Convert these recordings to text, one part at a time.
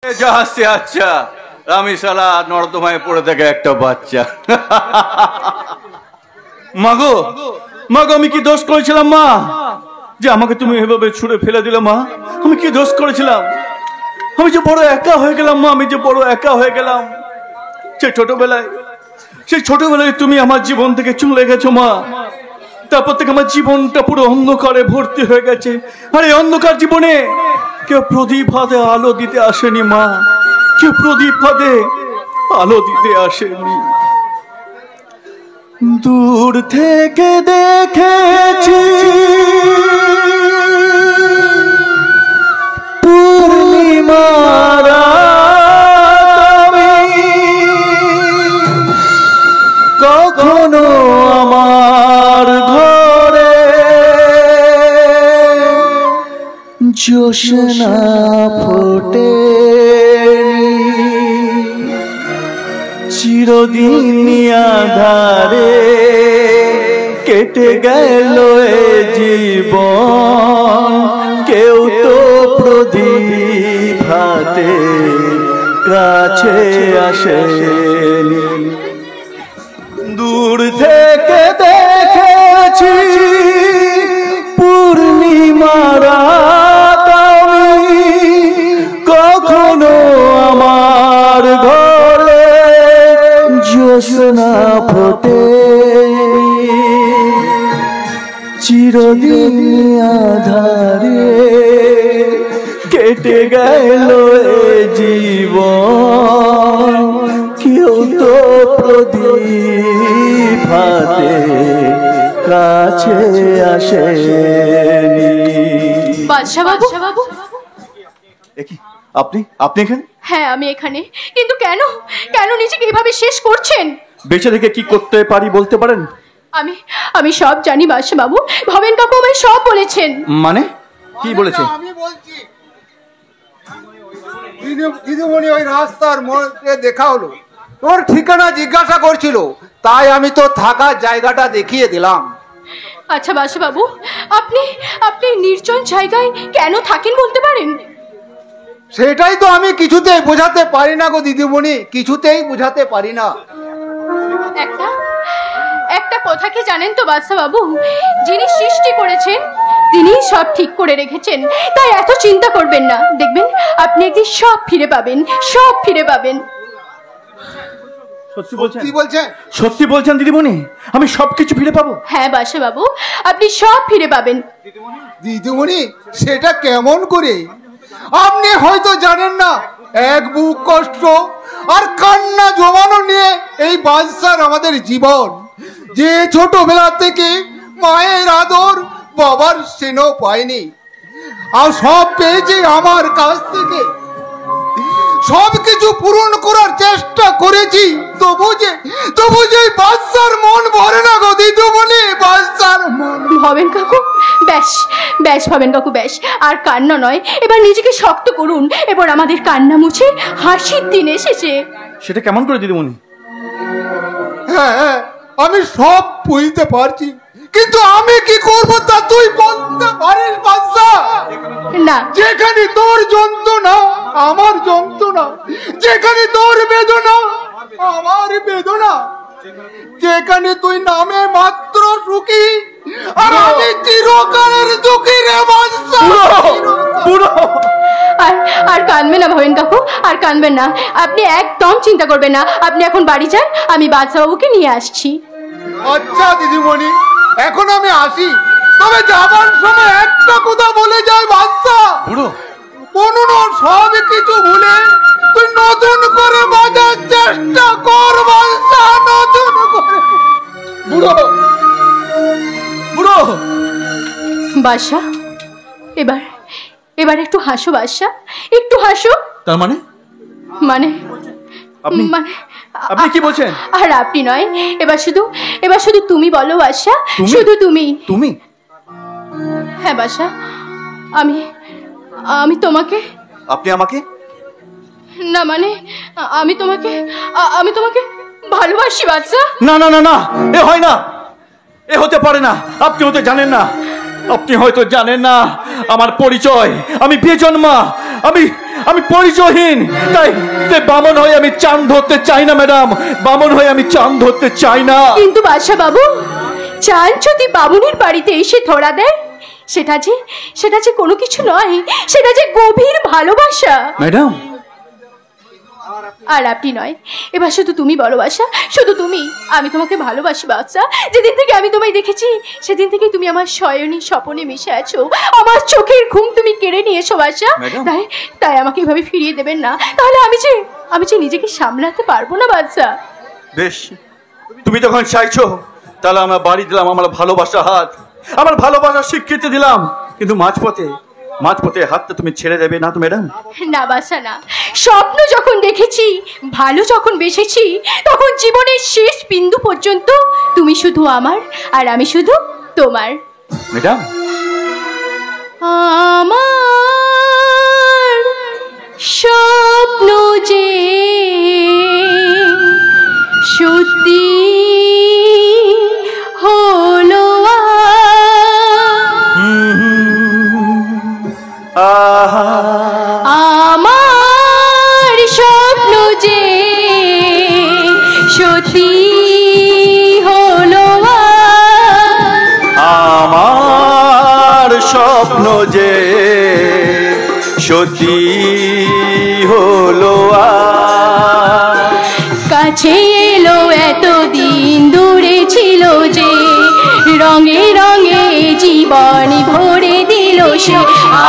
জাহাজে আচ্ছা আমি শালা নর্দমায় পড়ে থাকে একটা বাচ্চা। মাগো মাগো আমি কি দোষ করেছিলাম মা যে আমাকে তুমি এভাবে ছুঁড়ে ফেলে দিলে? মা আমি কি দোষ করেছিলাম? আমি যে বড় একা হয়ে গেলাম মা, আমি যে বড় একা হয়ে গেলাম। সেই ছোটবেলায় তুমি আমার জীবন থেকে চলে গেছো মা। তারপর থেকে আমার জীবনটা পুরো অন্ধকারে ভর্তি হয়ে গেছে। আর এই অন্ধকার জীবনে কেউ প্রদীপ হাতে আলো দিতে আসেনি মা, কেউ প্রদীপ হাতে আলো দিতে আসেনি। দূর থেকে দেখেছি পূর্ণিমারা কখনো আমার ঘরে জোছনা ফোটে, চিরদিন আঁধারে কেটে গেল এ জীবন, কেউ তো প্রদীপ হাতে কাছে আসেনি। দূর থেকে দেখেছি পূর্ণিমারা কখনো আমার ঘরে জোছনা ফোটে, চিরদিন আঁধারে কেটে গেল এ জীবন, কেউ তো প্রদীপ হাতে কাছে আসেনি। বাদশা বাবু, আপনি এখানে? হ্যাঁ আমি এখানে, কিন্তু কেন কেন নিজেকে এভাবে শেষ করছেন? বেঁচে থেকে কি করতে পারি বলতে পারেন? আমি সব জানি বাদশা বাবু, ভবেন কাকু আমায় সব বলেছেন। মানে কি বলেছেন? আমি বলছি দিদিমণি ওই রাস্তার মোড়ে দেখা হলো, তোর ঠিকানা জিজ্ঞাসা করছিল, তাই আমি তো থাকার জায়গাটা দেখিয়ে দিলাম। আচ্ছা বাদশা বাবু, আপনি নির্জন জায়গায় কেন থাকেন বলতে পারেন? সেটাই তো আমি কিছুতেই বোঝাতে পারি না গো দিদিমণি, কিছুতেই বোঝাতে পারি না। একটা কথা কি জানেন তো বাদশা বাবু, যিনি সৃষ্টি করেছেন তিনি সব ঠিক করে রেখেছেন, তাই এত চিন্তা করবেন না, দেখবেন আপনি একদিন সব ফিরে পাবেন। সত্যি বলছেন দিদিমণি? আমি সবকিছু ফিরে পাবো? হ্যাঁ বাদশা বাবু, আপনি সব ফিরে পাবেন। দিদিমণি সেটা কেমন করে? আপনি হয়তো জানেন না, এক বুক কষ্ট আর কান্না জমানো নিয়ে এই বাদশার আমাদের জীবন। যে ছোটবেলা থেকে মায়ের আদর, বাবার স্নেহ পায়নি, আর সব পেয়েছে আমার কাছ থেকে। সবকিছু পূরণ করার চেষ্টা করেছি, তবু যে বাদশার মন ভরে না গো দিদিমণি, বাদশার মন। ভবেন কাকু ব্যাস ভবেন কাকু ব্যাস, আর কান্না নয়, এবার নিজেকে শক্ত করুন, এবার আমাদের কান্না মুছে হাসির দিন এসেছে। সেটা কেমন করে দিদিমণি? হ্যাঁ আমি সব বুঝতে পারছি, কিন্তু আমি কি করব তা তুই বলতে পারিস বাদশা? না, যেখানে তোর যন্ত্রণা আমার যন্ত্রণা, যেখানে তোর বেদনা আমার বেদনা, যেখানে তুই নামে মাত্র সুখী আর আমি চিরকালের দুঃখী রে বাদশা। আর কাঁদবেন না ভবেন কাকু, আর কাঁদবেন না, আপনি একদম চিন্তা করবেন না, আপনি এখন বাড়ি যান, আমি বাদশা বাবুকে নিয়ে আসছি। আচ্ছা দিদিমণি, এখন আমি আসি, তবে যাবার সময় একটা কথা বলে যাই বাদশা, কোনো সব কিছু ভুলে তুই নতুন করে বাজার চেষ্টা কর বাদশা, নতুন করে। বুড়ো বাদশা, এবার একটু হাসো বাদশা, একটু হাসো। তার মানে আপনি কি বলছেন? আর আপনি নয়, এবার শুধু তুমি বলো বাদশা, শুধু তুমি। হ্যাঁ বাদশা, আমি তোমাকে। আপনি আমাকে? না মানে আমি তোমাকে ভালোবাসি বাদশা। না না না না, এ হয় না, এ হতে পারে না। আপনি হয়তো জানেন না, আমার পরিচয়। আমি বেজন্মা, আমি পরিচয়হীন, তাই তাই বামন হয়ে আমি চাঁদ ধরতে চাই না ম্যাডাম, বামন হয়ে আমি চাঁদ ধরতে চাই না। কিন্তু বাদশা বাবু, চাঁদ যদি বামুনের বাড়িতে এসে ধরা দেয়, সেটা যে কোনো কিছু নয়, সেটা যে গভীর ভালোবাসা ম্যাডাম। আর আপনি নয়, এবার শুধু তুমি বলো বাদশা, শুধু তুমি। আমি তোমাকে ভালোবাসি বাদশা। যেদিন থেকে আমি তোমায় দেখেছি, সেদিন থেকে তুমি আমার শয়নী স্বপনে মিশে আছো, আমার চোখের ঘুম তুমি কেড়ে নিয়েছো বাদশা। তাই আমাকে এভাবে ফিরিয়ে দেবেন না, তাহলে আমি যে নিজেকে সামলাতে পারবো না বাদশা। বেশ, তুমি তখন চাইছো, তাহলে আমার বাড়ি দিলাম আমার ভালোবাসা হাত, আমার ভালোবাসার স্বীকৃতি দিলাম, কিন্তু মাঝপথে হাতটা তুমি ছেড়ে দেবে না তো ম্যাডাম? না বাসা না, স্বপ্ন যখন দেখেছি, ভালো যখন বেসেছি, তখন জীবনের শেষ বিন্দু পর্যন্ত তুমি শুধু আমার আর আমি শুধু তোমার। ম্যাডাম, আমার স্বপ্ন যে সত্যি হলো আমার স্বপ্ন যে সত্যি হলো আমার স্বপ্ন যে সত্যি হলো কাছে এলো এতদিন দূরে ছিল যে, রঙে রঙে জীবন ভরে দিল সে।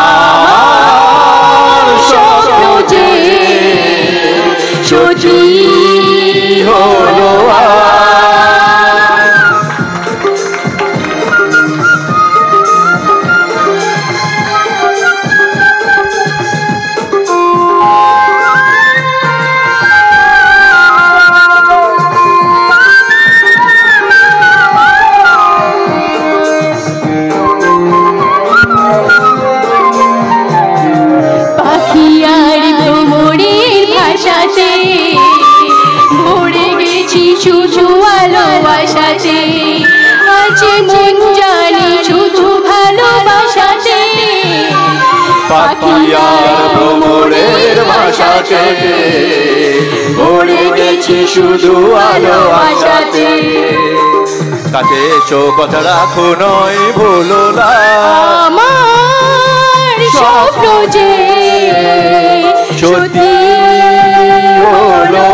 আমার স্বপ্ন যে সত্যি হলো ভরে গেছি শুধু ভালোবাসাতে, আছে মন জানি শুধু ভালোবাসাতে। পাখি আর ভ্রমরের ভাষাতে ভরে গেছি শুধু ভালোবাসাতে। কাছে এসো কথা রাখো নয় ভুলো না, আমার স্বপ্ন যে সত্যি হলো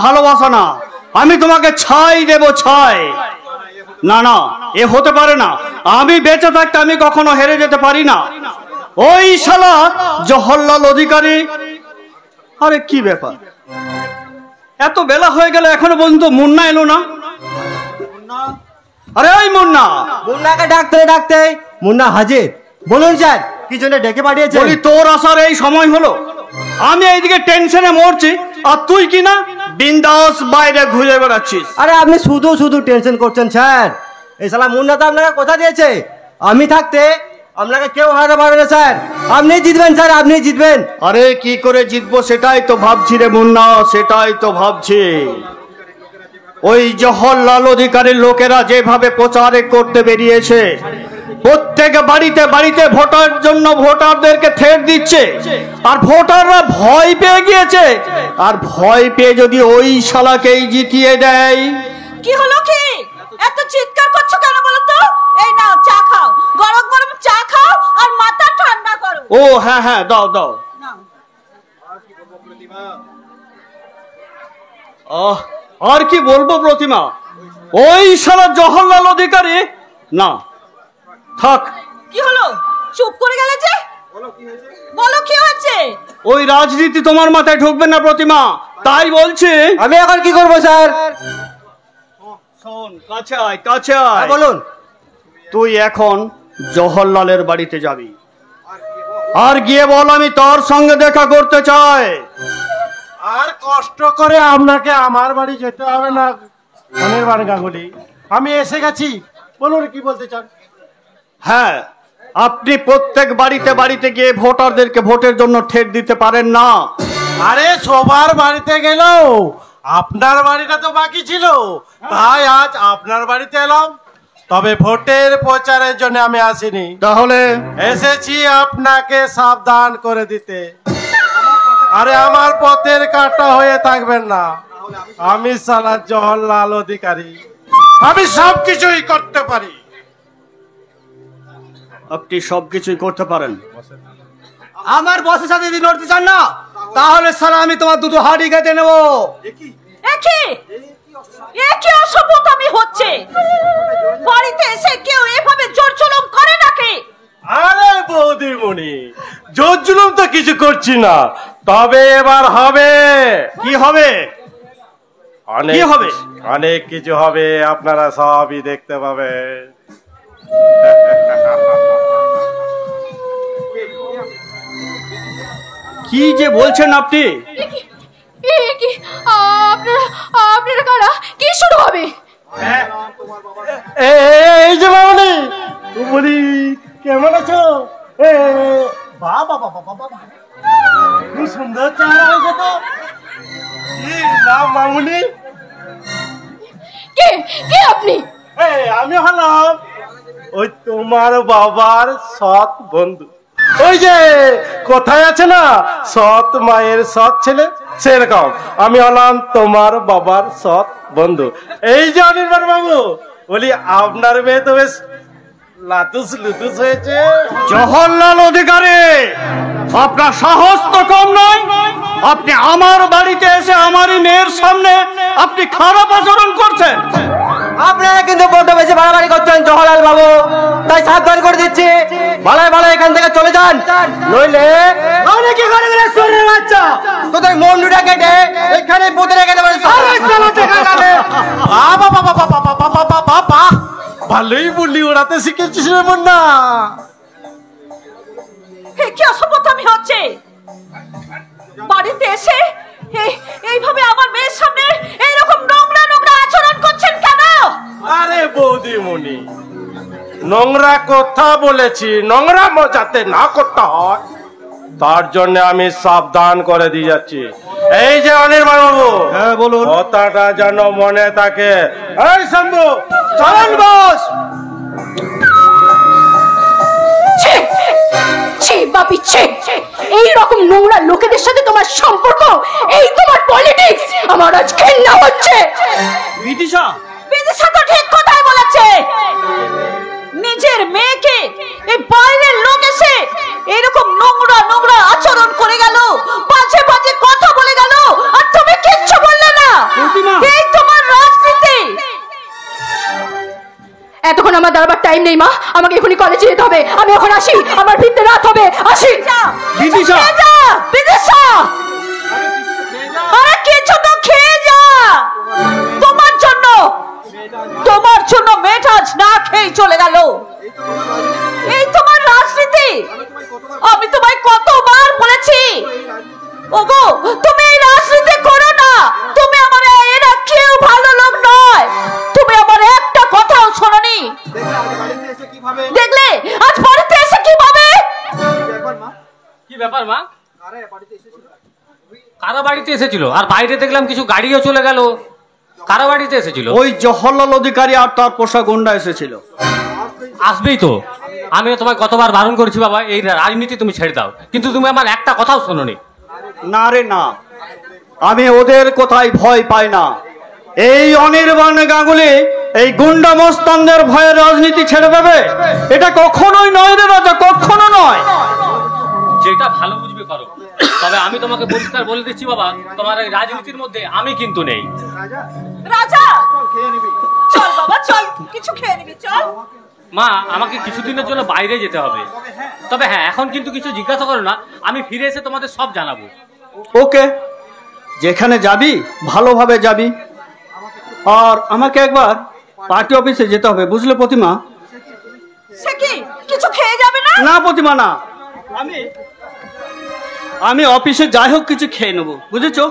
ভালোবাসা না, আমি তোমাকে ছাই দেব ছাই। না না, এ হতে পারে না, আমি বেঁচে থাকতে আমি কখনো হেরে যেতে পারি না। ওই শালা জওহরলাল অধিকারী, আরে কি ব্যাপার, এত বেলা হয়ে গেল এখনো পর্যন্ত মুন্না এলো না? আরে ওই মুন্নাকে ডাকতে মুন্না হাজির। বলুন স্যার, কি জন্য ডেকে পাঠিয়েছে? বলি তোর আসার এই সময় হলো, আমি এইদিকে টেনশনে মরছি, আর তুই কি না বিন্দাস বাইরে ঘুরে বেড়াচ্ছিস। আরে আপনি শুধু শুধু টেনশন করছেন স্যার। এই শালা মুন্না তো আপনাকে কথা দিয়েছে, আমি থাকতে আপনাকে কেউ হারাতে পারবে না স্যার। আপনি জিতবেন স্যার, আপনি জিতবেন। আরে কি করে জিতবো সেটাই তো ভাবছি রে মুন্না, সেটাই তো ভাবছি। ওই জওহরলাল অধিকারীর লোকেরা যেভাবে প্রচার করতে বেরিয়েছে, প্রত্যেক বাড়িতে বাড়িতে ভোটার জন্য ভোটারদেরকে থ্রেট দিচ্ছে, আর ভোটাররা ভয় পেয়ে গিয়েছে। আর ভয় পেয়ে যদি ওই শালাকেই জিতিয়ে দেয়। কি হলো, কি এত চিৎকার করছো কেন বলো তো? এই নাও চা খাও, গরম গরম চা খাও আর মাথা ঠান্ডা করো। ও হ্যাঁ হ্যাঁ, দাও দাও। আর কি বলবো প্রতিমা, ওই শালা জওহরলাল অধিকারী না থাক। কি হলো, চুপ করে গেলে যে? বলো কি হয়েছে? ওই রাজনীতি তোমার মাথায় ঢুকবে না প্রতিমা, তাই বলছি। আমি এখন কি করবো স্যার? শোন, কাছে আয়, কাছে আয়। বলুন। তুই এখন জওহরলালের বাড়িতে যাবি, আর গিয়ে বল আমি তোর সঙ্গে দেখা করতে চাই। আর কষ্ট করে আপনাকে আমার বাড়ি যেতে হবে না অনির্বাণ গাঙ্গুলি, আমি এসে গেছি। বলুন কি বলতে চান? হ্যাঁ, আপনি প্রত্যেক বাড়িতে বাড়িতে গিয়ে ভোটারদেরকে ভোটের জন্য ঠেট দিতে পারেন না। আরে সবার বাড়িতে গেলেও আপনার বাড়িটা তো বাকি ছিল, তাই আজ আপনার বাড়িতে এলাম। তবে ভোটের প্রচারের জন্য আমি আসিনি, তাহলে এসেছি আপনাকে সাবধান করে দিতে। আরে আমার পথের কাঁটা হয়ে থাকবেন না। আমি সালা জওহরলাল অধিকারী, আমি সবকিছুই করতে পারি। আপনি সবকিছুই করতে পারেন। আমার বসের সাথে যদি লড়তে চান না, তাহলে সালা আমি তোমার দুটো হাড়ি কেটে নেবো। একই অসভ্যতামি হচ্ছে। বাড়িতে এসে কেউ এভাবে জোর জুলুম করে নাকি? আরে বৌদিমণি, জোর জুলুম তো কিছু করছি না, তবে এবার হবে। কি হবে? অনেক কি হবে? অনেক কিছু হবে, আপনারা সবই দেখতে পাবেন। কি যে বলছেন আপনি? আপনারা কারা? কি শুরু হবে? এই যে মামনি, বলি কেমন আছো? বাবা বাবা বাবা, কি সুন্দর চেহারা হয়েছে তো। কি নাম মামনি? কে কে আপনি? আমি হলাম ওই তোমার বাবার সৎ বন্ধু। ওই যে কোথায় আছে না সৎ মায়ের সৎ ছেলে, সেরকম আমি হলাম তোমার বাবার সৎ বন্ধু। এই যে অনির্বাণ বাবু, বলি আপনার মেয়ে তো বেশ লাতুস লুতুস হয়েছে। জওহরলাল অধিকারী, আপনার সাহস তো কম নয়। আপনি আমার বাড়িতে এসে আমারই মেয়ের সামনে আপনি খারাপ আচরণ করছেন। আপনারা কিন্তু বড্ড বেশি বাড়াবাড়ি করছেন জওহরলাল বাবু, তাই সাবধান করে দিচ্ছি। ভালোই ভালো এখান থেকে চলে যান, নইলে কি করে গেলে শরীরের বাচ্চা তোদের মন্ডুটা কেটে এখানে পুঁতে রেখে দেবেন। বাবা বাবা বাবা বাবা বাবা বাবা, ভালোই বললি ওড়াতে শিখেছিস রে মুন্না। কি অসভ্যতামি হচ্ছে? বাড়িতে এসে এইভাবে আমার মেয়ের সামনে এইরকম নোংরা নোংরা আচরণ করছেন কেন? আরে বৌদিমণি, নোংরা কথা বলেছি, নোংরা মজাতে না করতে হয়, তার জন্য আমি সাবধান করে দিয়ে যাচ্ছি। এই যে অনির্বাণ বাবু, হ্যাঁ বলুন। কথাটা যেন মনে থাকে। এই শম্ভু, চলেন বস। এই রকম নোংরা লোকেদের সাথে তোমার সম্পর্ক, এই তোমার পলিটিক্স, আমার আজ ঘেন্না হচ্ছে। বিদিশা বিদিশা তো ঠিক কথাই বলেছে। নিজের মেয়েকে এই বাইরের লোক এসে এরকম নোংরা নোংরা আচরণ করে গেল, বাজে বাজে কথা বলে গেল, আর তুমি কিচ্ছু বললে না। এই তোমার রাজনীতি। এতক্ষণ আমার দাঁড়াবার টাইম নেই মা, আমাকে এখনই কলেজে যেতে হবে। আমি এখন আসি, আমার ফিরতে রাত হবে। আসি। বিদিশা, বিদিশা, আরে কিছু তো খেয়ে যা। তোমার জন্য মেয়েটা আজ না খেয়ে চলে গেল। এই তোমার রাজনীতি। আমি তোমায় কতবার বলেছি, ওগো তুমি এই রাজনীতি করো না। তুমি আমার এরা কেউ ভালো লোক নয়। তুমি আমার একটা কথাও শোনোনি। দেখলে আজ বাড়িতে এসে কিভাবে? কি ব্যাপার মা? কারা বাড়িতে এসেছিল? আর বাইরে দেখলাম কিছু গাড়িও চলে গেল। কারা বাড়িতে এসেছিল? ওই জওহরলাল অধিকারী আর তার পোষা গুন্ডা এসেছিল। আসবেই তো। আমিও তোমায় কতবার বারণ করেছি বাবা, এই রাজনীতি তুমি ছেড়ে দাও, কিন্তু তুমি আমার একটা কথাও শোনোনি। না রে না, আমি ওদের কোথায় ভয় পাই না। এই অনির্বাণ গাঙ্গুলি এই গুন্ডা মস্তানদের ভয়ে রাজনীতি ছেড়ে দেবে? এটা কখনোই নয় রে রাজা, কখনো নয়। যেটা ভালো বুঝবে করো, তবে আমি তোমাকে পরিষ্কার বলে দিচ্ছি বাবা, তোমার এই রাজনীতির মধ্যে আমি কিন্তু নেই। রাজা, চল বাবা চল, কিছু খেয়ে নিবি, চল। মা, আমাকে কিছুদিনের জন্য বাইরে যেতে হবে। তবে হ্যাঁ, এখন কিন্তু কিছু জিজ্ঞাসা করো না, আমি ফিরে এসে তোমাদের সব জানাবো। ওকে, যেখানে যাবি ভালোভাবে যাবি। আর আমাকে একবার পার্টি অফিসে যেতে হবে, বুঝলে প্রতিমা? সে কি কিছু খেয়ে যাবে না? না প্রতিমা না, আমি অফিসে যাই হোক কিছু খেয়ে নেবো, বুঝেছো?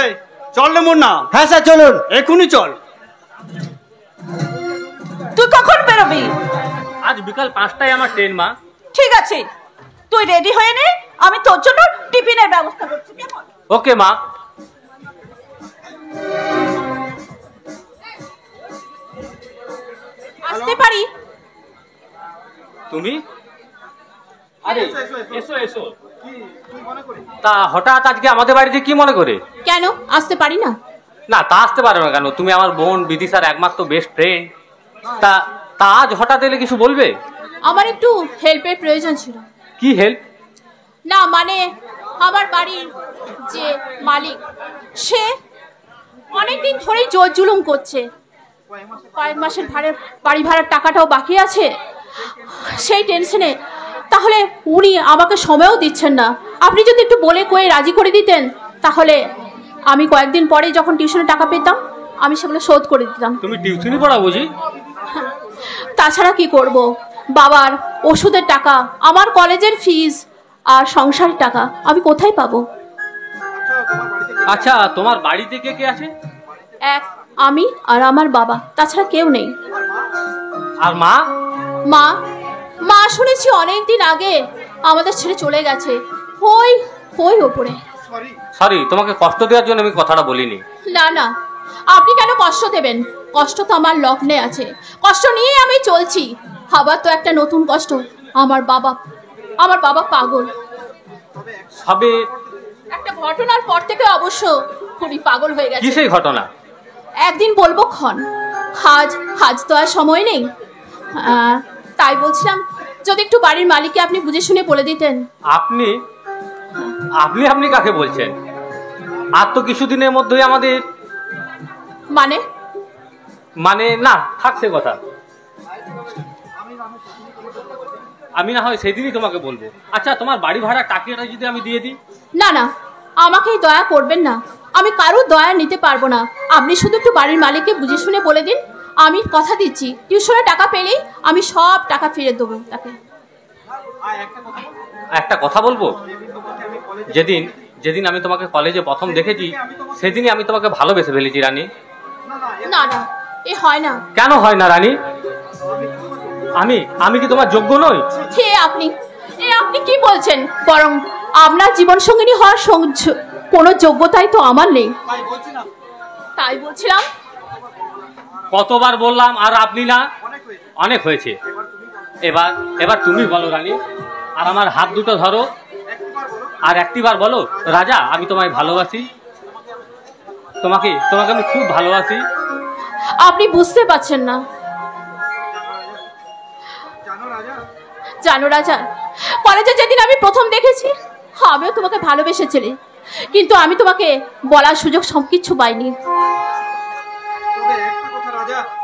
এই চল রে মুন্না। হ্যাঁ স্যার চলুন, এখনই চল। তুই কখন বেরোবি? আজ বিকাল 5টায় আমার ট্রেন মা। ঠিক আছে, তুই রেডি হয়ে নে, আমি তোর জন্য টিফিনের ব্যবস্থা করছি। কেমন? ওকে মা। আসতে পারি? তুমি? আরে এসো এসো। তা হঠাৎ আজকে আমাদের বাড়িতে কি মনে করে? কেন আসতে পারি না? না তা আসতে পারো না কেন? তুমি আমার বোন বিদিশার একমাত্র বেস্ট ফ্রেন্ড। তা তা আজ হঠাৎ এলে কিছু বলবে? আমার একটু হেল্পের প্রয়োজন ছিল। কি হেল্প? না মানে আমার বাড়ির যে মালিক, সে অনেকদিন ধরেই জোর জুলুম করছে। কয়েক মাসের বাড়ি ভাড়ার টাকাটাও বাকি আছে, সেই টেনশনে। তাহলে উনি আমাকে সময়ও দিচ্ছেন না। আপনি যদি একটু বলে কয়ে রাজি করে দিতেন, তাহলে আমি কয়েকদিন পরে যখন টিউশনের টাকা পেতাম আমি সেগুলো শোধ করে দিতাম। তুমি টিউশনি পড়া বুঝি? তাছাড়া কি করব? বাবার ওষুধের টাকা, আমার কলেজের ফিস আর সংসারের টাকা আমি কোথায় পাবো? আচ্ছা তোমার বাড়িতে কে কে আছে? এক আমি আর আমার বাবা, তাছাড়া কেউ নেই। আর মা? মা মা শুনেছি অনেকদিন আগে আমাদের ছেড়ে চলে গেছে, ওই ওই ওপরে। সরি, তোমাকে কষ্ট দেওয়ার জন্য আমি কথাটা বলিনি। না না, আপনি কেন কষ্ট দেবেন? কষ্ট তো আমার লগ্নে আছে, কষ্ট নিয়ে আমি চলছি। আবার তো একটা নতুন কষ্ট, আমার বাবা পাগল। সবে একটা ঘটনার পর থেকে অবশ্য খুবই পাগল হয়ে গেছে। কি সেই ঘটনা? একদিন বলবো ক্ষণ, আজ তো আর সময় নেই। তাই বলছিলাম যদি একটু বাড়ির মালিককে আপনি বুঝে শুনে বলে দিতেন। আপনি আপনি আপনি কাকে বলছেন? আর তো কিছুদিনের মধ্যেই আমাদের মানে না থাকছে কথা, আমি না হয় সেদিনই তোমাকে বলবো। আচ্ছা তোমার বাড়ি ভাড়া টাকাটা যদি আমি দিয়ে দিই? না না, আমাকেই দয়া করবেন না, আমি কারোর দয়া নিতে পারবো না। আপনি শুধু একটু বাড়ির মালিককে বুঝে শুনে বলে দিন। আমি কথা দিচ্ছি টিউশনের টাকা পেলেই আমি সব টাকা ফিরে দেবো তাকে। একটা কথা বলবো, যেদিন যেদিন আমি তোমাকে কলেজে প্রথম দেখেছি সেদিনই আমি তোমাকে ভালোবেসে ফেলেছি রানী। না না, এ হয় না। কেন হয় না রানী? আমি কি তোমার যোগ্য নই? আপনি কি বলছেন? বরং আপনার জীবন সঙ্গিনী হওয়ার কোনো যোগ্যতাই তো আমার নেই। তাই বলছিলাম। কতবার বললাম আর আপনি না? অনেক হয়েছে। এবার তুমি বলো রানী, আর আমার হাত দুটো ধরো আর একটিবার বলো, রাজা আমি তোমায় ভালোবাসি, তোমাকে আমি খুব ভালোবাসি। আপনি বুঝতে পারছেন না। জানো রাজা, কলেজে যেদিন আমি প্রথম দেখেছি আমিও তোমাকে ভালোবেসেছিলাম, কিন্তু আমি তোমাকে বলার সুযোগ সবকিছু পাইনি।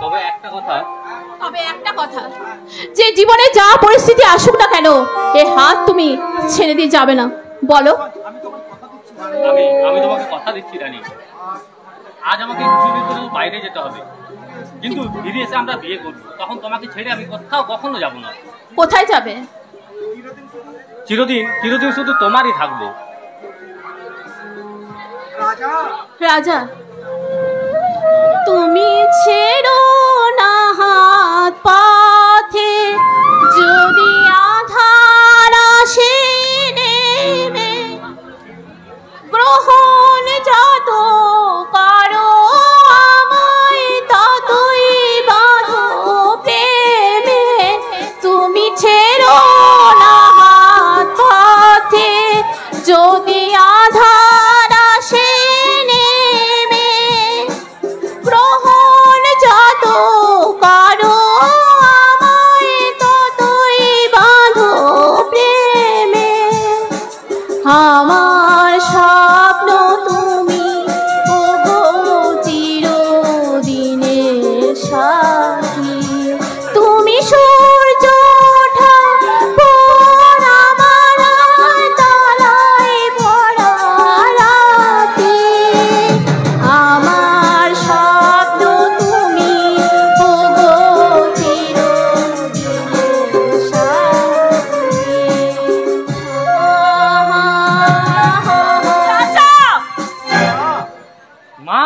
তবে একটা কথা, যে জীবনে যা পরিস্থিতি আসুক না কেন এ হাত তুমি ছেড়ে দিয়ে যাবে না। বলো। আমি তোমাকে কথা দিচ্ছি রানী, আজ আমাকে কিছুদিন ধরে বাইরে যেতে হবে, কিন্তু ফিরে এসে আমরা বিয়ে করবো। তখন তোমাকে ছেড়ে আমি কোথাও কখনো যাব না। কোথায় যাবে? চিরদিন শুধু তোমারই থাকবো। রাজা তুমি ছেড়ো না হাত পথে, যদি আধার আসে নেমে, গ্রহণ যত করো আমায় ততই বাঁধো প্রেমে। তুমি ছেড়ো না হাত পথে, যদি আধার আসে নেমে, গ্রহণ যত করো আমায় ততই বাঁধো প্রেমে। আমার স্বপ্ন তুমি, ওগো চিরদিনের সাথী। তুমি সূর্য ওঠা পর আমার তারায় ভরা রাতে। আমার স্বপ্ন তুমি, ওগো চিরদিনের সাথী। মা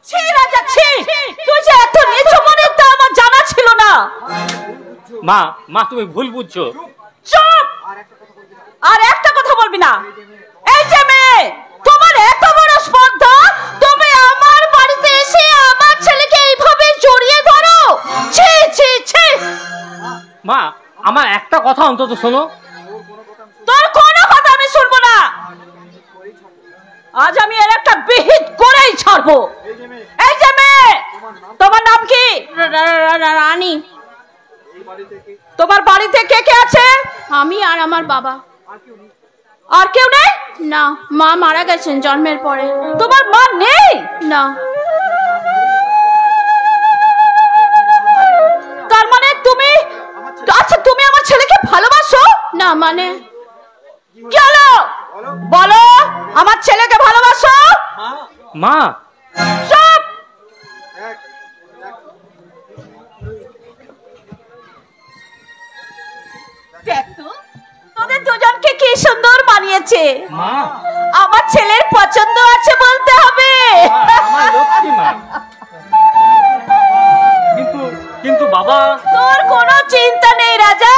ছি রাজা ছি, তুই যে এত নিচু মনের তা আমার জানা ছিল না। মা তুমি ভুল বুঝছো। চুপ! আর একটা কথা বলবি না। এই যে মেয়ে, তোমার এত বড় স্পর্ধা, তুমি আমার বাড়িতে এসে আমার ছেলেকে এইভাবে জড়িয়ে ধরো? ছি ছি ছি! মা, আমার একটা কথা অন্তত শোনো। তোর কোনো কথা আমি শুনবো না। আজ আমি এর একটা বিহিত করেই ছাড়বো। এই যে মেয়ে, তোমার নাম কি? রানী। তোমার বাড়িতে কে কে আছে? আমি আর আমার বাবা। আর কেউ নেই? না, মা মারা গেছেন জন্মের পরে। তোমার মা নেই? না। তার মানে তুমি, আচ্ছা তুমি আমার ছেলেকে ভালোবাসো? না মানে কি হলো বলো, আমার ছেলেকে ভালোবাসো? মা, চুপ! দেখ তো, তোদের দুজনকে কি সুন্দর মানিয়েছে। মা, আমার ছেলের পছন্দ আছে বলতে হবে। আমার লক্ষ্মী মা। কিন্তু বাবা। তোর কোনো চিন্তা নেই রাজা,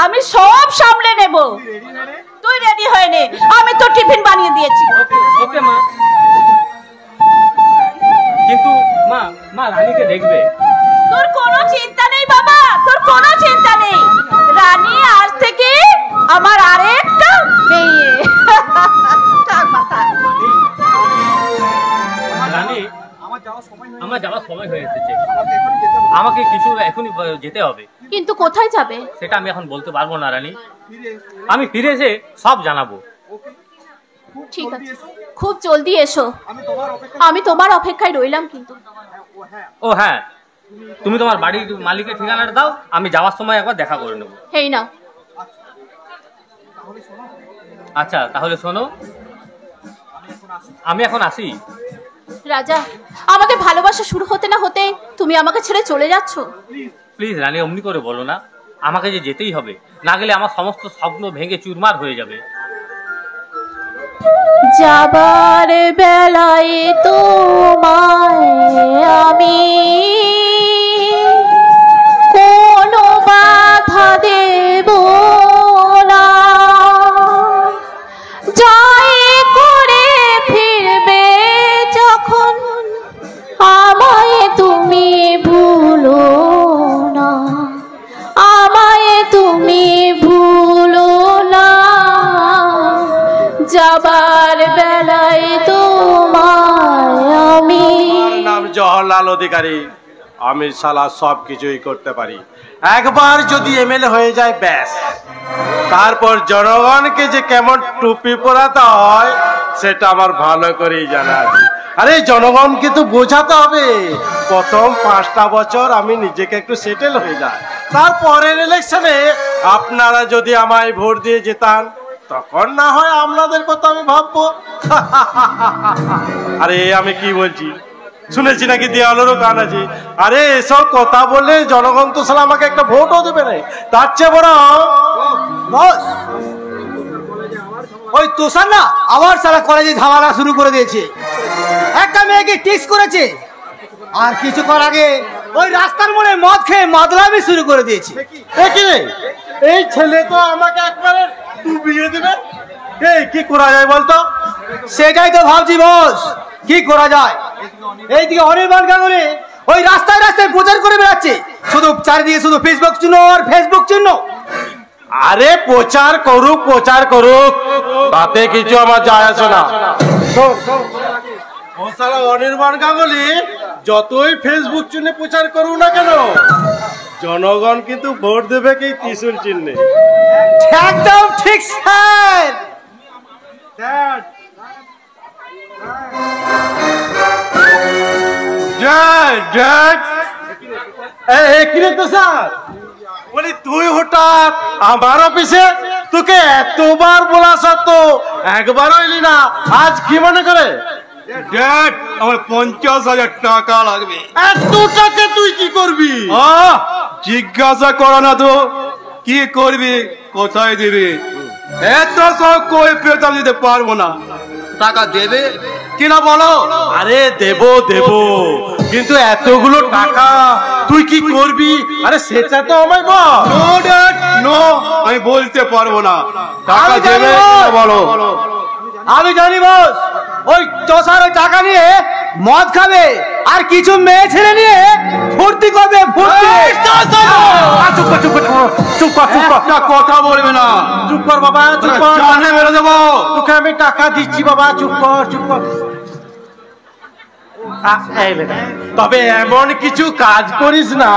আমি সব সামলে নেব। তুই রেডি হয়ে নে, আমি তো টিফিন বানিয়ে দিয়েছি। ওকে মা। কিন্তু মা রানীকে দেখবে। তোর কোনো চিন্তা নেই বাবা, তোর কোনো চিন্তা নেই। রানী আজ থেকে আমার আরেকটা মেয়ে। রানী, আমার যাওয়ার সময় হয়ে এসেছে। আমাকে কিছু এখনই যেতে হবে। কিন্তু কোথায় যাবে? সেটা আমি এখন বলতে পারবো না রানী। আমি ফিরে এসে সব জানাবো। ঠিক আছে, খুব জলদি এসো। আমি তোমার অপেক্ষায় রইলাম কিন্তু। ও হ্যাঁ, তুমি তোমার বাড়ির মালিকের ঠিকানাটা দাও, আমি যাওয়ার সময় একবার দেখা করে নেবো। এই নাও। আচ্ছা তাহলে শোনো, আমি এখন আসি। রাজা, আমাকে ভালোবাসা শুরু হতে না হতে তুমি আমাকে ছেড়ে চলে যাচ্ছ? প্লিজ রানী, অমনি করে বলো না। আমাকে যে যেতেই হবে, না গেলে আমার সমস্ত স্বপ্ন ভেঙে চুরমার হয়ে যাবে। যাবার বেলায় তোমায় আমি কোনো বাধা দেব না, যাই করে ফিরবে যখন আমায় তুমি ভুলো না, আমায় তুমি ভুলো না, যাবার বেলায় তোমায় আমি। আমার নাম জওহরলাল অধিকারী। আমি শালা সব কিছুই করতে পারি। একবার যদি এমএলএ হয়ে যায় ব্যাস, তারপর জনগণকে যে কেমন টুপি পরাতে হয় সেটা আমার ভালো করেই জানা আছে। আরে জনগণকে তো বোঝাতে হবে, প্রথম 5টা বছর আমি নিজেকে একটু সেটেল হয়ে যাই, তারপরের ইলেকশনে আপনারা যদি আমায় ভোট দিয়ে যেতান তখন না হয় আপনাদের কথা আমি ভাববো। আরে আমি কি বলছি, শুনেছি নাকি দেওয়ালেরও গান আছে। আরে এসব কথা বললে জনগণ তো সালা আমাকে একটা ভোটও দেবে না। তার চেয়ে বড় ওই তোষার না আবার সারা কলেজে ঝামেলা শুরু করে দিয়েছে। একটা মেয়েকে টিক্স করেছে, আর কিছুক্ষণ আগে ওই রাস্তার মোড়ে মদ খেয়ে মাদলামি শুরু করে দিয়েছে। এই ছেলে তো আমাকে একবারে ডুবিয়ে দেবে। এই কি করা যায় বলতো? সেটাই তো ভাবছি বস, কি করা যায়। এইদিকে অনির্বাণ গাঙ্গুলি ওই রাস্তায় রাস্তায় প্রচার করে বেড়াচ্ছে, শুধু চারিদিকে শুধু ফেসবুক চিহ্ন আর ফেসবুক চিহ্ন। আরে প্রচার করুক, তাতে কিছু আমার যায় আসে না। ও সারা অনির্বাণ গাঙ্গুলি যতই ফেসবুক চিহ্নে প্রচার করুক না কেন, জনগণ কিন্তু ভোট দেবে কি ত্রিশূল চিহ্নে। একদম ঠিক স্যার। বলি তুই হঠাৎ আমার অফিসে, তোকে এতবার বলা সত্ত্বেও একবারও এলি না, আজ কি মনে করে? আমার 50,000 টাকা লাগবে। এত টাকা তুই কি করবি? জিজ্ঞাসা করো না তো, কি করবি, কোথায় দিবি? এত সব কই পেতাম দিতে পারবো না। টাকা দেবে কিনা বলো? আরে দেব কিন্তু এতগুলো টাকা তুই কি করবি? আরে সেটা তো আমায় বল। নো ড্যাড নো, আমি বলতে পারবো না। টাকা দেবে বলো। আমি জানি বস, ওই চষার ওই টাকা নিয়ে মদ খাবে আর কিছু মেয়ে ছেলে নিয়ে ফুর্তি করবে। চুপ কর। একটা কথা বলবে না। চুপ কর বাবা, চুপ কর। জানে মেরে দেবো। তোকে আমি টাকা দিচ্ছি বাবা, চুপ কর। এই বেটা, তবে এমন কিছু কাজ করিস না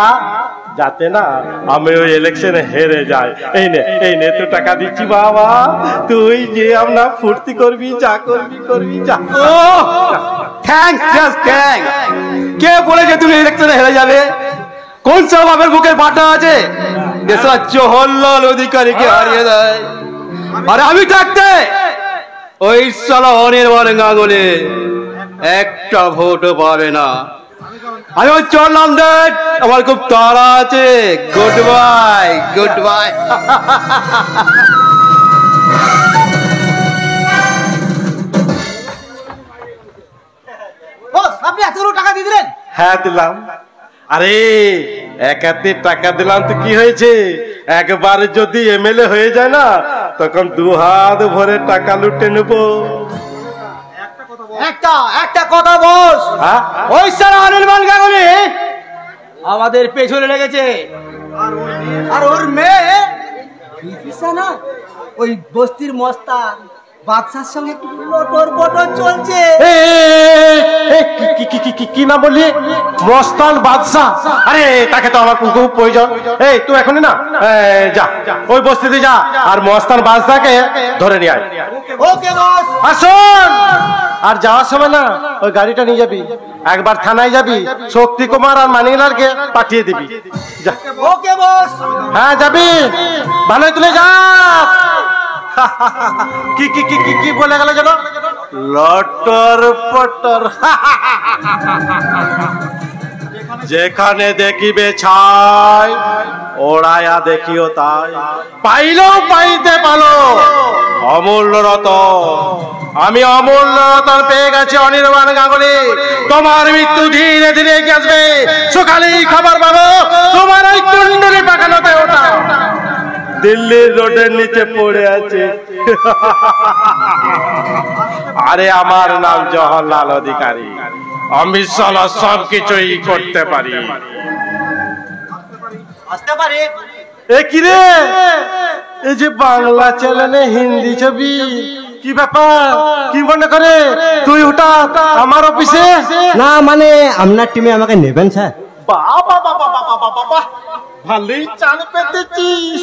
যাতে না আমি ওই ইলেকশনে হেরে যাই। এই নে তো টাকা দিচ্ছি বাবা, তুই যে আমরা ফুর্তি করবি, যা করবি যা। থ্যাংক কে বলেছে তুমি ইলেকশনে হেরে যাবে? কোন সব বাপের বুকের বাটা আছে দেশরা জওহরলাল অধিকারীকে হারিয়ে দেয়? আর আমি থাকতে ওই সালা অনির্বাণ গাঙ্গুলি একটা ভোটও পাবে না। আমি চললাম ড্যাড, আমার খুব তাড়া আছে। Good bye. আপনি এতগুলো টাকা দিয়ে দিলেন? হ্যাঁ দিলাম। আরে একাতে টাকা দিলাম তো কি হয়েছে? একবার যদি এমএলএ হয়ে যায় না, তখন 2 হাত ভরে টাকা লুটে নেবো। একটা কথা বস, হ্যাঁ? ওই সারা অনির্বাণ গাঙ্গুলি আমাদের পেছনে লেগেছে। আর ওর মেয়ে না ওই বস্তির মস্তান বাদশার সঙ্গে একটু লটর চলছে। কি না বললি? মস্তান বাদশা? আরে তাকে তো আমার খুব প্রয়োজন। এই তুই এখনই না যা ওই বস্তিতে যা, আর মস্তান বাদশাকে ধরে নিয়ে আয়। ওকে বস। আসুন। আর যাওয়ার সময় না ওই গাড়িটা নিয়ে যাবি, একবার থানায় যাবি, শক্তি কুমার আর মানিকলালকে পাঠিয়ে দিবি। যা। ওকে বস। হ্যাঁ যাবি, ভালোই তুলে যা। কি বলে গেল যেন? লটর পটর। যেখানে দেখিবে ছাই, ওড়ায়া দেখিও তাই। পাইলেও পাইতে পালো অমূল্য রতন। আমি অমূল্য রতন পেয়ে গেছি অনির্বাণ গাঙ্গুলি। তোমার মৃত্যু ধীরে ধীরে এগিয়ে আসবে। সকালেই খবর পাবো তোমার ওই কুণ্ডলি পাকানোতে ওটা দিল্লির রোডের নিচে পড়ে আছে। আরে আমার নাম জওহরলাল অধিকারী, আমি সালা সব কিছুই করতে পারি। আসতে পারে। এ কি রে, এই যে বাংলা চ্যানেলে হিন্দি ছবি, কি ব্যাপার? কি মনে করে তুই হঠাৎ আমার অফিসে? না মানে আপনার টিমে আমাকে নেবেন স্যার? বাবা ভালোই চান পেতেছিস।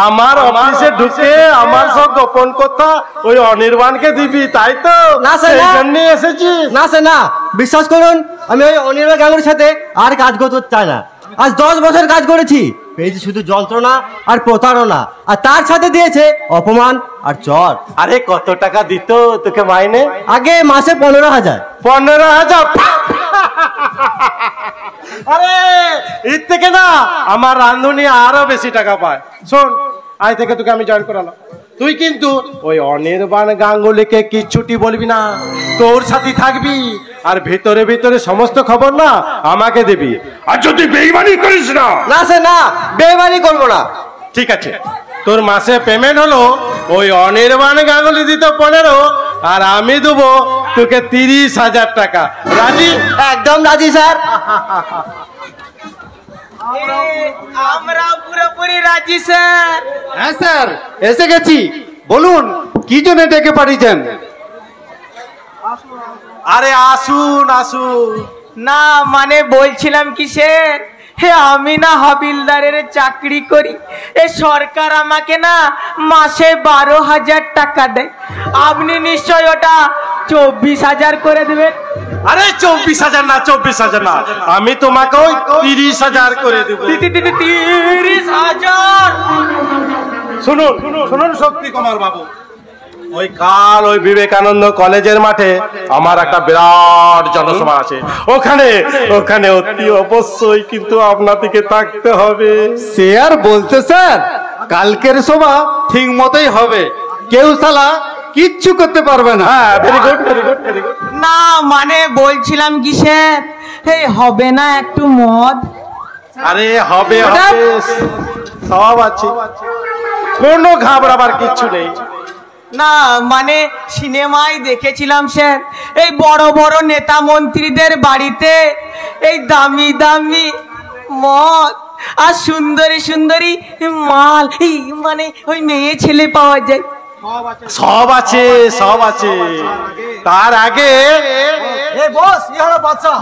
আমার অফিসে ঢুকে আমার সব গোপন কথা ওই অনির্বাণকে দিবি, তাই তো? না স্যার, সেই জন্যই এসেছি। না স্যার না, বিশ্বাস করুন আমি ওই অনির্বাণ গাঙ্গুলির সাথে আর কাজ করতে চাই না। আজ 10 বছর কাজ করেছি, পেয়েছি শুধু যন্ত্রণা আর প্রতারণা, আর তার সাথে দিয়েছে অপমান আর চর। আরে কত টাকা দিত তোকে মাইনে? আগে মাসে 15,000। 15,000? আরে এর থেকে না আমার রান্ধুনি আরো বেশি টাকা পায়। শোন, আজ থেকে তোকে আমি জয়েন করালাম। তুই কিন্তু ওই অনির্বাণ গাঙ্গুলিকে কিচ্ছুটি বলবি না, তোর সাথে থাকবি, আর ভিতরে ভিতরে সমস্ত খবর না আমাকে দিবি। আর যদি বেইমানি করিস না। না স্যার না, বেইমানি করবো না। ঠিক আছে, তোর মাসে পেমেন্ট হলো ওই অনির্বাণ গাঙ্গুলি দিত 15, আর আমি দেবো তোকে 30,000 টাকা। রাজি? একদম রাজি স্যার। আমরা পুরোপুরি রাজি স্যার। হ্যাঁ স্যার, এসে গেছি। বলুন কি জন্য ডেকে পাঠিয়েছেন? আরে আসুন আসুন। না মানে বলছিলাম কি স্যার, হে আমি না হাবিলদারের চাকরি করি, এ সরকার আমাকে না মাসে 12,000 টাকা দেয়। আপনি নিশ্চয় ওটা 24,000 করে দেবেন। আরে 24,000 না, 24,000 না, আমি তোমাকে ওই 30,000 করে দেবো। 30,000? শুনুন শুনুন শক্তি কুমার বাবু, ওই কাল ওই বিবেকানন্দ কলেজের মাঠে আমার একটা বিরাট জনসভা আছে। ওখানে অতি অবশ্যই কিন্তু আপনাদেরকে থাকতে হবে। সে আর বলতে স্যার, কালকের সভা ঠিক মতোই হবে, কেউ সালা কিচ্ছু করতে পারবে না। হ্যাঁ, very good very good very good. না মানে বলছিলাম কি স্যার, এই হবে না একটু মদ? আরে হবে হবে, সব আছে, কোনো ঘাবড়াবার কিচ্ছু নেই। না মানে সিনেমায় দেখেছিলাম স্যার, এই বড় বড় নেতা মন্ত্রীদের বাড়িতে এই দামি দামি মদ আর সুন্দরী সুন্দরী মাল, এই মানে ওই মেয়ে ছেলে পাওয়া যায়। সব আছে, সব আছে। তার আগে বস কি হলো বাচ্চা?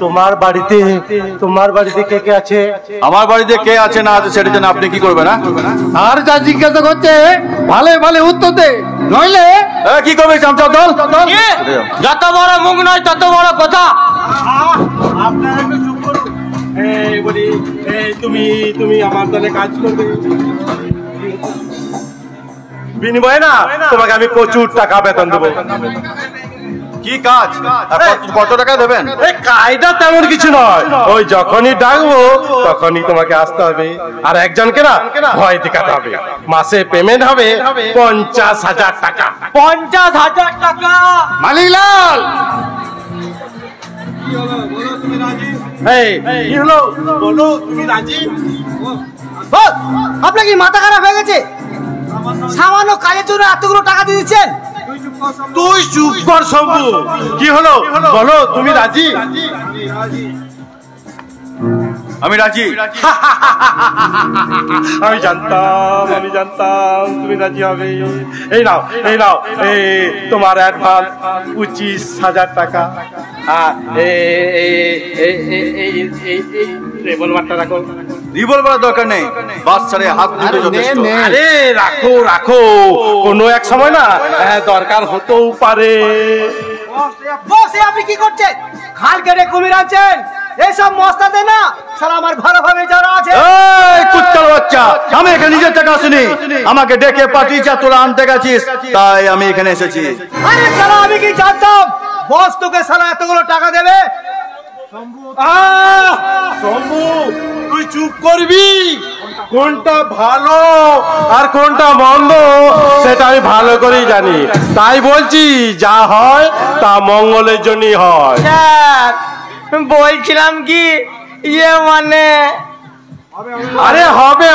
তোমার বাড়িতে কে কে আছে? আমার বাড়িতে কে আছে না আছে সেটা জন্য আপনি কি করবেন? আর যা জিজ্ঞাসা করছে ভালো ভালো উত্তর দে, নইলে কি করবে চামচা দল? যত বড় মুখ নয় তত বড় কথা। আপনারা একটু চুপ করুন। এই বলি, এই তুমি আমার দলে কাজ করবে, বিনিময়ে না তোমাকে আমি প্রচুর টাকা বেতন দেবো। কি কাজ? কত টাকা দেবেন? এই কাজটা তেমন কিছু নয়, ওই যখনই ডাকবো তখনই তোমাকে আসতে হবে, আর একজনকে না ভয় দেখাতে হবে। মাসে পেমেন্ট হবে 50,000 টাকা। 50,000 টাকা? মালিকলাল এই কি হলো, বলো তুমি রাজি? বস আপনার কি মাথা খারাপ হয়ে গেছে? সামান্য কাজের জন্য এতগুলো টাকা দিয়ে দিচ্ছেন? তুই চুপ কর শম্ভু। কি হলো বলো, তুমি রাজি? আমি রাজি। আমি জানতাম তুমি রাজি হবে। এই নাও এই তোমার অ্যাডভান্স 25,000 টাকা। রিভলভারটা রাখো। রিভলভার দরকার নেই, বাস ছাড়ে হাত দুটো যথেষ্ট। আরে রাখো, কোনো এক সময় না দরকার হতেও পারে। বস আপনি কি করছেন? খাল কেটে কুমির আনছেন? এইসব মস্তাতে না সারা আমার ভালোভাবে যারা আছে। এই কুত্তার বাচ্চা, আমি এখানে নিজের টাকা আসিনি, আমাকে ডেকে পাঠিয়েছে, তোরা আনতে গেছিস, তাই আমি এখানে এসেছি। আরে সালা আমি কি জানতাম বস তোকে সালা এতগুলো টাকা দেবে? শম্ভু তুই চুপ করবি। কোনটা ভালো আর কোনটা মন্দ সেটা আমি ভালো করেই জানি, তাই বলছি যা হয় তা মঙ্গলের জন্যই হয়। স্যার বলছিলাম কি মানে আরে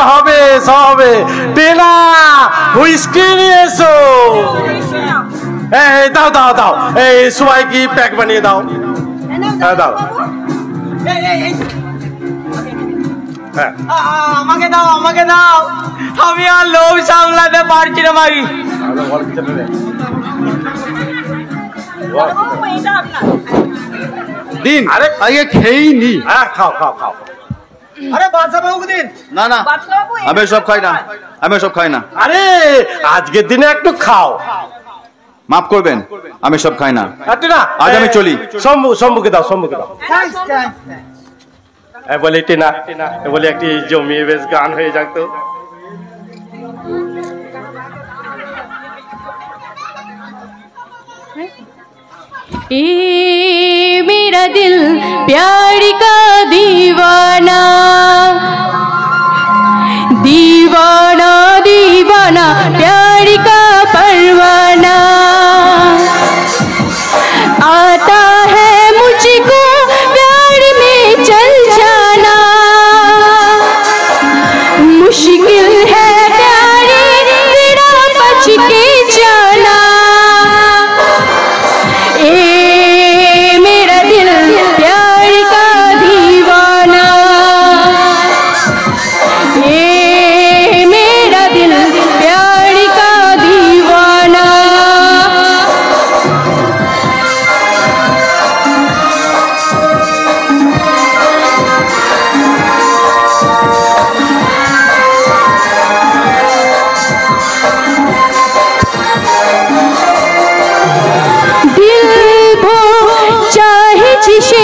হবে সব হবে। টেনা হুইস্কি নিয়ে এসো। এই দাও এই সবাই কি প্যাক বানিয়ে দাও। হ্যাঁ দাও। হ্যাঁ আমাকে দাও আমি আর লোভ সামলাতে পারছি না ভাই। দিন আগে খেয়েই নি। হ্যাঁ খাও। আরে বাদশা বাবুকে দিন। না আমি সব খাই না। আরে আজকের দিনে একটু খাও। মাফ করবেন, আমি সব খাই না। আজ আমি চলি। শম্ভুকে দাও। বলি টেনা বলি একটি জমিয়ে বেশ গান হয়ে যাক তো। मेरा दिल प्यार का दीवाना दीवाना दीवाना प्यार का परवाना आता है मुझको प्यार में चल जाना मुश्किल है प्यारे तेरा बच के जाना मेरा दिल प्यार का दीवाना मेरा दिल प्यार का दीवाना दिल वो चाहे जिसे